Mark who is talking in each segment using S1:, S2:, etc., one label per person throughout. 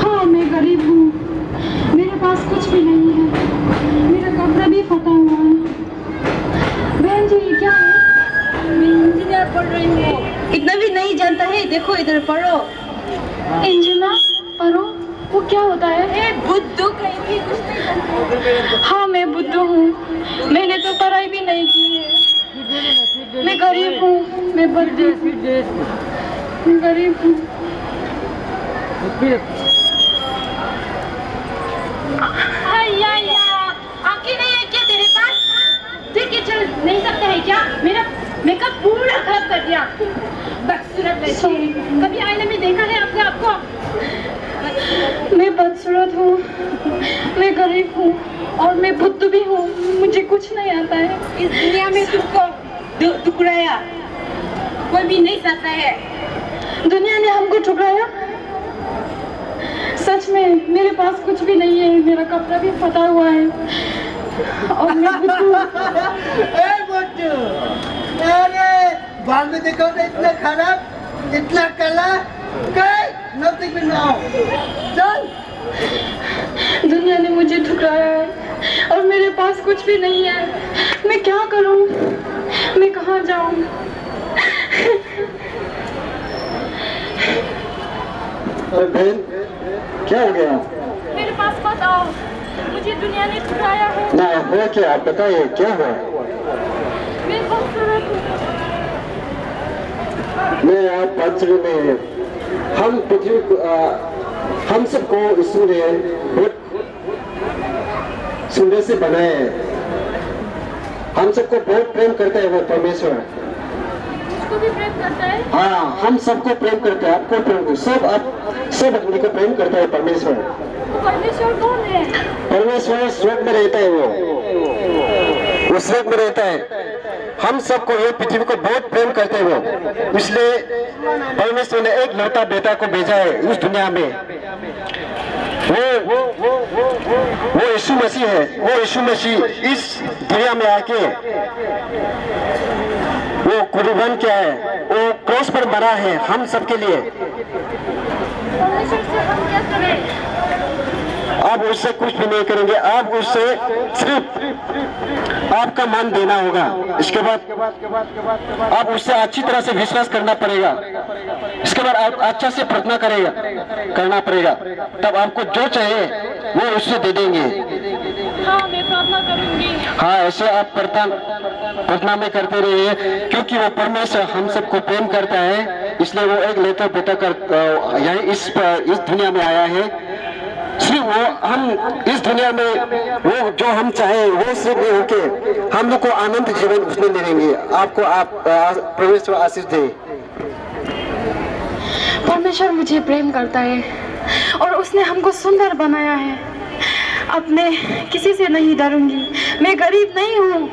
S1: हाँ मैं गरीब हूँ, मेरे पास कुछ भी नहीं है, मेरा कपड़ा भी फटा हुआ है। बहन जी ये क्या है?
S2: मैं इंजीनियर पढ़ रही हूँ। इतना भी नहीं जानता है, देखो इधर पढ़ो।
S1: इंजीनियर पढ़ो, वो क्या होता है?
S2: बुद्धू कहीं भी कुछ नहीं जानते।
S1: हाँ मैं बुद्धू हूँ, मैंने तो पढ़ाई भी नहीं की है, मैं गरीब हूँ, मैं बुद्धू हूँ, मैं गरीब हूँ।
S2: आंखें नहीं है क्या तेरे पास? ठीक है चल, नहीं सकता है क्या? मेरा मेकअप पूरा खराब कर दिया। बदसूरत है। कभी आईने में देखा है अपने आपको?
S1: मैं बदसूरत हूँ, मैं गरीब हूँ और मैं बुद्धू भी हूँ, मुझे कुछ नहीं आता है।
S2: इस दुनिया में तुमको ठुकराया कोई भी नहीं सकता है।
S1: दुनिया ने हमको ठुकराया? सच में मेरे पास कुछ भी नहीं है, मेरा कपड़ा भी फटा हुआ है और मैं बुद्धू।
S3: अरे बाल में देखो तो इतना खराब, इतना काला, नथिंग भी ना। चल।
S1: दुनिया ने मुझे ठुकराया है और मेरे पास कुछ भी नहीं है, मैं क्या करूं, मैं कहाँ जाऊं?
S4: अरे बहन क्या हो गया?
S2: मेरे पास मत आओ, मुझे दुनिया ने ठुकराया है।
S4: ना हुआ क्या, आप बताइए क्या हुआ?
S2: मैं बदसूरत हूँ।
S4: मैं आप पंचमी में हम पृथ्वी हम सबको ईश्वर ने बहुत सुंदर से बनाए हैं। हम सबको बहुत प्रेम करते हैं वो परमेश्वर।
S2: उसको भी प्रेम करता है?
S4: हाँ हम सबको प्रेम करते हैं, आपको प्रेम करते, सब आदमी को प्रेम करता है परमेश्वर।
S2: वो परमेश्वर कौन है?
S4: परमेश्वर स्वर्ग में रहता है, वो स्वर्ग में रहता है। हम सबको ये पृथ्वी को बहुत प्रेम करते हैं वो, इसलिए परमेश्वर ने एक लौता बेटा को भेजा है उस दुनिया में। वो यीशु मसीह है। वो यीशु मसीह इस दुनिया में आके वो कुर्बान किया है, वो क्रॉस पर मरा है हम सबके लिए।
S2: परमेश्वर से हम क्या करें?
S4: आप उससे कुछ भी नहीं करेंगे, आप उससे सिर्फ आपका मान देना होगा। इसके बाद आप उससे अच्छी तरह से विश्वास करना पड़ेगा। इसके बाद आप अच्छा से प्रार्थना करना पड़ेगा, तब आपको जो चाहिए वो उससे दे देंगे।
S2: हाँ मैं प्रार्थना करूंगी।
S4: हाँ ऐसे आप प्रार्थना में करते रहिए, क्योंकि वो परमेश्वर हम सबको प्रेम करता है, इसलिए वो एक लेता बेटा कर यहाँ इस दुनिया में आया है। सिर्फ वो हम इस दुनिया में वो जो हम चाहे वो सिर्फ नहीं होके हम लोग को आनंद जीवन उसने दे देंगे। आपको आप परमेश्वर आशीष दे।
S1: परमेश्वर मुझे प्रेम करता है और उसने हमको सुंदर बनाया है। अब मैं किसी से नहीं डरूंगी, मैं गरीब नहीं हूँ,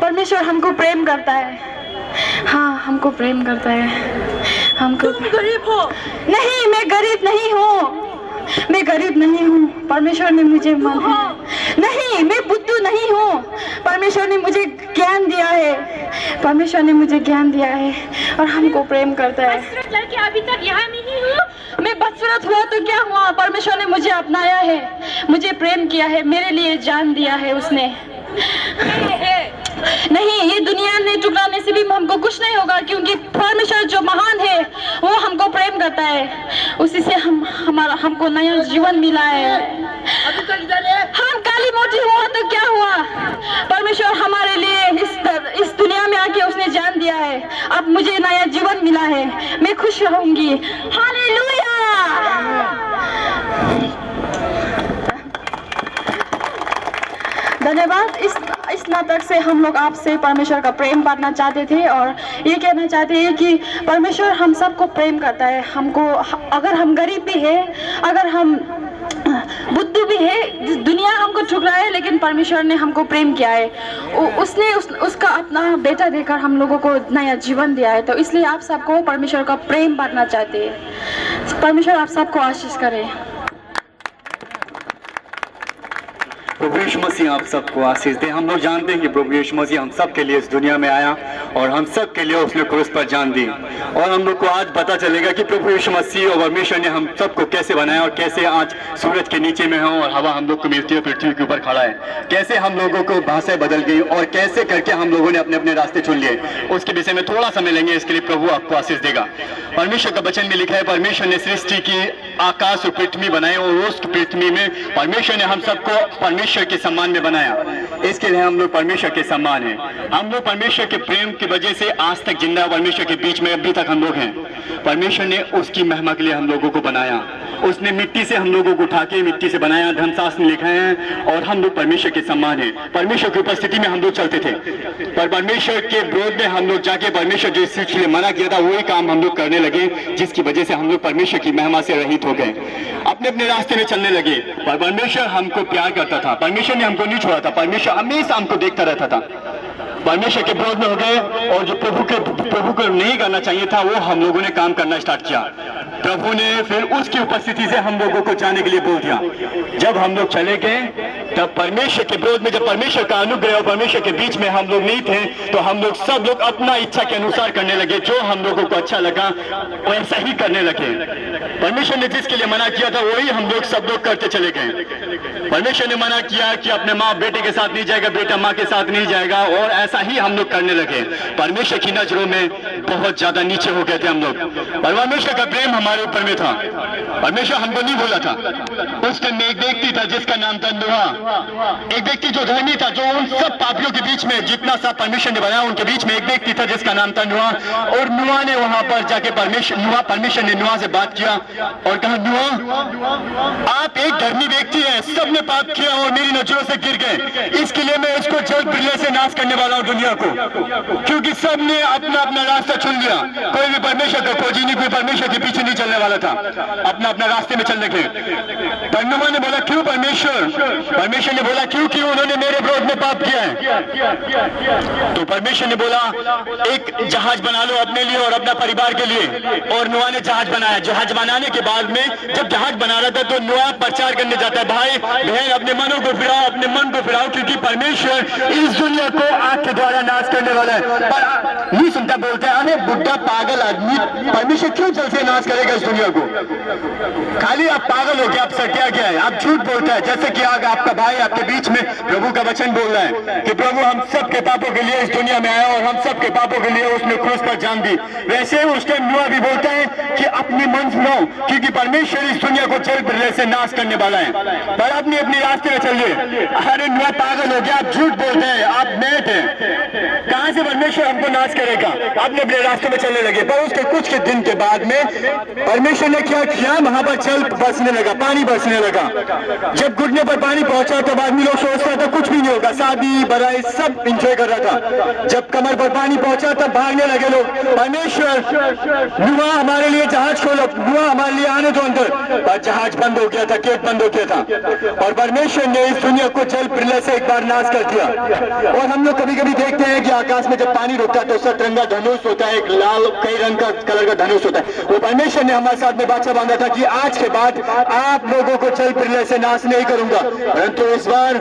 S1: परमेश्वर हमको प्रेम करता है। हाँ हमको प्रेम करता है। हमको
S2: तुम गरीब हो?
S1: नहीं मैं गरीब नहीं हूँ, मैं गरीब नहीं हूँ, परमेश्वर ने मुझे नहीं मैं बुद्धू नहीं हूँ, परमेश्वर ने मुझे ज्ञान दिया है, परमेश्वर ने मुझे ज्ञान दिया है और हमको प्रेम करता है।
S2: बदसूरत लड़के अभी तक यहाँ नहीं हूँ।
S1: मैं बदसूरत हुआ तो क्या हुआ, परमेश्वर ने मुझे अपनाया है, मुझे प्रेम किया है, मेरे लिए जान दिया है उसने। नहीं ये दुनिया ने ठुकराने से भी हमको कुछ नहीं होगा, क्योंकि परमेश्वर जो महान है वो हमको प्रेम करता है, उसी से हमको नया जीवन मिला है। हम काली मोटी हुआ तो क्या हुआ, परमेश्वर हमारे लिए इस दुनिया में आके उसने जान दिया है। अब मुझे नया जीवन मिला है, मैं खुश रहूंगी। हालेलुया। धन्यवाद। इस नाटक से हम लोग आपसे परमेश्वर का प्रेम बांटना चाहते थे और ये कहना चाहते हैं कि परमेश्वर हम सबको प्रेम करता है। हमको अगर हम गरीब भी है, अगर हम बुद्धू भी है, दुनिया हमको ठुकराए, लेकिन परमेश्वर ने हमको प्रेम किया है। उसने उसका अपना बेटा देकर हम लोगों को नया जीवन दिया है। तो इसलिए आप सबको परमेश्वर का प्रेम बांटना चाहते हैं। परमेश्वर आप सबको आशीष करे।
S5: प्रभु यीशु मसीह आप सबको आशीष दे। हम लोग जानते हैं कि प्रभु यीशु मसीह हम सब के लिए इस दुनिया में आया और हम सब के लिए उसने क्रूस पर जान दी, और हम लोग को आज पता चलेगा कि प्रभु यीशु मसीह और परमेश्वर ने हम सबको कैसे बनाया और कैसे आज सूरज के नीचे में हो और हवा हम लोग को मिलती है, पृथ्वी के ऊपर खड़ा है, कैसे हम लोगों को भाषाएं बदल गई और कैसे करके हम लोगों ने अपने अपने रास्ते चुन लिए। उसके विषय में थोड़ा समय लेंगे, इसके लिए प्रभु आपको आशीष देगा। परमेश्वर का वचन में लिखा है, परमेश्वर ने सृष्टि की आकाश और पृथ्वी बनाए और उस पृथ्वी में परमेश्वर ने हम सबको परमेश्वर के सम्मान में बनाया। इसके लिए हम लोग परमेश्वर के सम्मान हैं। हम लोग परमेश्वर के प्रेम की वजह से आज तक जिंदा परमेश्वर के बीच में अभी तक हम लोग हैं। परमेश्वर ने उसकी महिमा के लिए हम लोगों को बनाया। उसने मिट्टी से हम लोगों को उठा के मिट्टी से बनाया, धर्मशास्त्र में लिखा है, और हम लोग परमेश्वर के सम्मान हैं। परमेश्वर की उपस्थिति में हम लोग चलते थे, पर परमेश्वर के विरोध में हम लोग जाके परमेश्वर जो इस चीज के लिए मना किया था वही काम हम लोग करने लगे, जिसकी वजह से हम लोग परमेश्वर की महिमा से रहित हो गए, अपने अपने रास्ते में चलने लगे। पर परमेश्वर हमको प्यार करता था, परमेश्वर ने हमको नहीं छोड़ा था, परमेश्वर हमेशा हमको देखता रहता था। परमेश्वर के विरोध में हो गए और जो प्रभु को नहीं करना चाहिए था वो हम लोगों ने काम करना स्टार्ट किया। प्रभु ने फिर उसकी उपस्थिति से हम लोगों को जाने के लिए बोल दिया। जब हम लोग चले गए तब परमेश्वर के विरोध में, जब परमेश्वर का अनुग्रह और परमेश्वर के बीच में हम लोग नहीं थे, तो हम लोग सब लोग अपना इच्छा के अनुसार करने लगे, जो हम लोगों को अच्छा लगा वैसा ही करने लगे। परमेश्वर ने जिसके लिए मना किया था वही हम लोग सब लोग करते चले गए। परमेश्वर ने मना किया कि अपने माँ बेटे के साथ नहीं जाएगा, बेटा माँ के साथ नहीं जाएगा, और ऐसा ही हम लोग करने लगे। परमेश्वर की नजरों में बहुत ज्यादा नीचे हो गए थे हम लोग, पर परमेश्वर का प्रेम हमारे ऊपर में था। परमेश्वर हमको नहीं बोला था। उस टाइम में एक व्यक्ति था जिसका नाम था नूह, एक व्यक्ति जो धर्मी था, जो उन सब पापियों के बीच में जितना सा परमेश्वर ने बनाया उनके बीच में एक व्यक्ति था जिसका नाम था नूह। और नूह ने वहां पर जाके परमेश्वर ने नूह से बात किया और कहा, नूह आप एक धर्मी व्यक्ति है, सबने पाप किया और मेरी नजरों से गिर गए, इसके लिए मैं इसको जल प्रलय से नाश करने वाला हूं दुनिया को, क्योंकि सबने अपना अपना रास्ता चुन लिया। कोई भी परमेश्वर का खोजी नहीं, कोई परमेश्वर के पीछे नहीं चलने वाला था, अपना अपना रास्ते में चलने के। पर नूह ने बोला, क्यों परमेश्वर ने बोला, क्योंकि उन्होंने मेरे विरोध में पाप किया है। तो परमेश्वर ने बोला, एक जहाज बना लो अपने लिए और अपना परिवार के लिए। और नूह ने जहाज बनाया। जहाज बनाने के बाद में जब जहाज बना रहा था तो नूह प्रचार करने जाता है, भाई बहन अपने मनों को फिराओ, अपने मन को फिराओ, क्योंकि परमेश्वर इस दुनिया को आग के द्वारा नाश करने वाला है। पर नहीं सुनता, बोलते हैं, अरे बुढ़ा पागल आदमी, परमेश्वर क्यों जल से नाश करेगा इस दुनिया को? खाली आप पागल हो गया, आप सत्या क्या है, आप झूठ बोलता है। जैसे कि आगे आपका भाई आपके बीच में प्रभु का वचन बोल रहा है कि प्रभु हम सब के पापों के लिए इस दुनिया में आया और हम सब के पापों के लिए उसने क्रूस पर जान दी। वैसे ही उस टाइम नूह भी बोलता है कि अपनी मन सुनाओ, क्योंकि परमेश्वर इस दुनिया को जल प्रलय से नाश करने वाला है, पर अपनी अपनी रास्ते में चलिए। अरे नूह पागल हो गया, आप झूठ बोलते हैं, आप नेट हैं, कहां से परमेश्वर हमको नाश करेगा? अपने अपने रास्ते में चलने लगे। पर उसके कुछ के दिन के बाद में परमेश्वर ने क्या किया, वहां पर जल बरसने लगा, पानी बरसने लगा। जब घुटने पर पानी पहुंचा तब आदमी लोग सोचता था कुछ भी नहीं होगा, शादी बराई सब इंजॉय कर रहा था। जब कमर पर पानी पहुंचा तब भागने लगे लोग, परमेश्वर नूह हमारे लिए जहाज खोलो, नूह हमारे लिए आने दो अंदर। पर जहाज बंद हो गया था, गेट बंद हो गया था, और परमेश्वर ने इस दुनिया को जल प्रलय से एक बार नाश कर दिया। और हम लोग कभी कभी देखते हैं कि आकाश में जब पानी रुकता है तो सतरंगा धनुष होता है, एक लाल कई रंग का कलर का धनुष होता है। वो परमेश्वर ने हमारे साथ में बादशाह बांधा था कि आज के बाद आप लोगों को जल प्रलय से नाश नहीं करूंगा, परंतु इस बार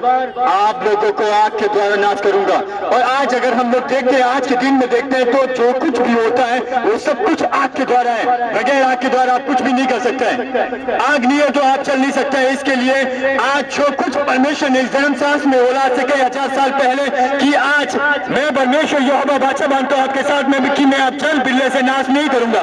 S5: आप लोगों को आग के द्वारा नाश करूंगा। और आज अगर हम लोग देखते हैं, आज के दिन में देखते हैं, तो जो कुछ भी होता है वो सब कुछ आग के द्वारा है। बगैर आग के द्वारा आप कुछ भी नहीं कर सकते हैं। आग नहीं है तो आप चल नहीं सकते हैं। इसके लिए आज जो कुछ परमेश्वर ने इस धर्मशास्त्र में बोला से कई 1000 साल पहले कि आज मैं परमेश्वर यहोवा बादशाह मानता हूं आपके साथ में कि मैं आप जल प्रलय से नाश नहीं करूंगा,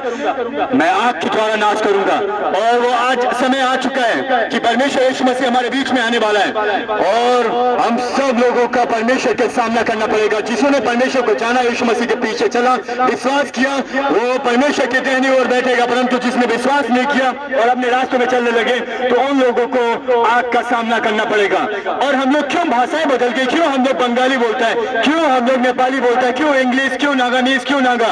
S5: मैं आग के द्वारा नाश करूंगा। और वो आज समय आ चुका है कि परमेश्वर यीशु मसीह हमारे बीच में आने वाला है और हम सब लोगों का परमेश्वर के सामना करना पड़ेगा। जिसने परमेश्वर को जाना, यीशु मसीह के पीछे चला, विश्वास किया, वो परमेश्वर के दाहिनी ओर बैठेगा। परंतु जिसने विश्वास नहीं किया और अपने रास्तों में चलने लगे तो उन लोगों को आग का सामना करना पड़ेगा। और हम लोग क्यों भाषाएं बदल गई, क्यों हम लोग बंगाली बोलता है, क्यों हम लोग नेपाली बोलता है, क्यों इंग्लिश, क्यों नागामीज, क्यों नागा?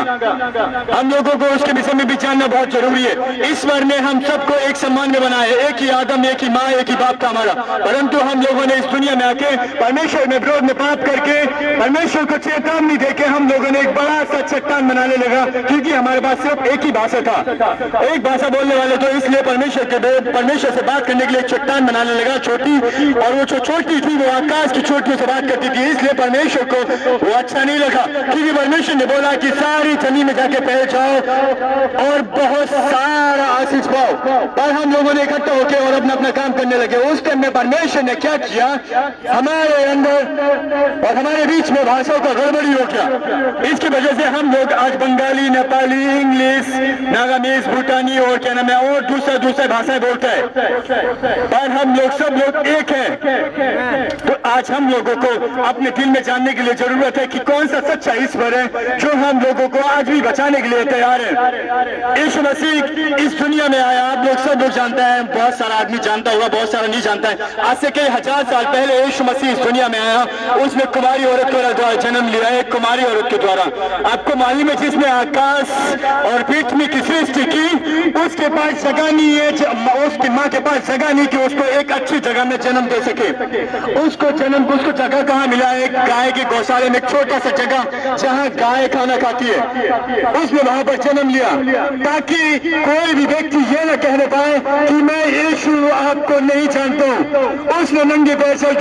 S5: हम लोगों को उसके विषय में भी जानना बहुत जरूरी है। ईश्वर ने हम सबको एक सम्मान में बनाया है, एक ही आदम, एक ही माँ, एक ही बाप था हमारा, परंतु हम लोगों ने इस दुनिया में आके परमेश्वर में विरोध में पाप करके परमेश्वर को चेतावनी देके हम लोगों ने एक बड़ा सा चट्टान बनाने लगा, क्योंकि हमारे पास सिर्फ एक ही भाषा था, एक भाषा बोलने वाले, तो इसलिए परमेश्वर से बात करने के लिए एक चट्टान बनाने लगा छोटी, और वो जो छोटी थी वो आकाश की चोटियों से बात करती थी, इसलिए परमेश्वर को वो अच्छा नहीं लगा, क्योंकि परमेश्वर ने बोला कि सारी जमीन में जाके पहल जाओ और बहुत सारा आशीष पाओ, पर हम लोगों ने इकट्ठा होकर और अपना अपना काम करने लगे। उस टाइम में परमेश्वर ने क्या किया, हमारे अंदर और हमारे बीच में भाषाओं का गड़बड़ी हो गया। इसकी वजह से हम लोग आज बंगाली, नेपाली, इंग्लिश, नागामीज, भूटानी और क्या नाम है और दूसरे भाषाएं बोलते हैं, पर हम लोग सब लोग एक हैं। तो आज हम लोगों को अपने दिल में जानने के लिए जरूरत है कि कौन सा सच्चा ईश्वर है जो हम लोगों को आज भी बचाने के लिए तैयार है। यीशु मसीह इस दुनिया में आया, आप लोग सब लोग जानते हैं, बहुत सारा आदमी जानता होगा, बहुत सारा नहीं जानता है। आज से कई हजार साल पहले यीशु मसीह इस दुनिया में आया, उसने कुमारी औरत के द्वारा जन्म लिया, एक कुमारी औरत के द्वारा। आपको मालूम है जिसने आकाश और पृथ्वी की सृष्टि की, उसके पास जगह नहीं है, उसकी माँ के पास जगह नहीं कि उसको एक अच्छी जगह में जन्म दे सके। उसको जगह कहाँ मिला? एक गाय के गौशाले में, एक छोटा सा जगह जहाँ गाय खाना खाती है, उसने वहां पर जन्म लिया, ताकि कोई भी व्यक्ति ये न कहने पाए कि मैं यीशु आपको नहीं जानता हूँ। उसने नंगे पैर चल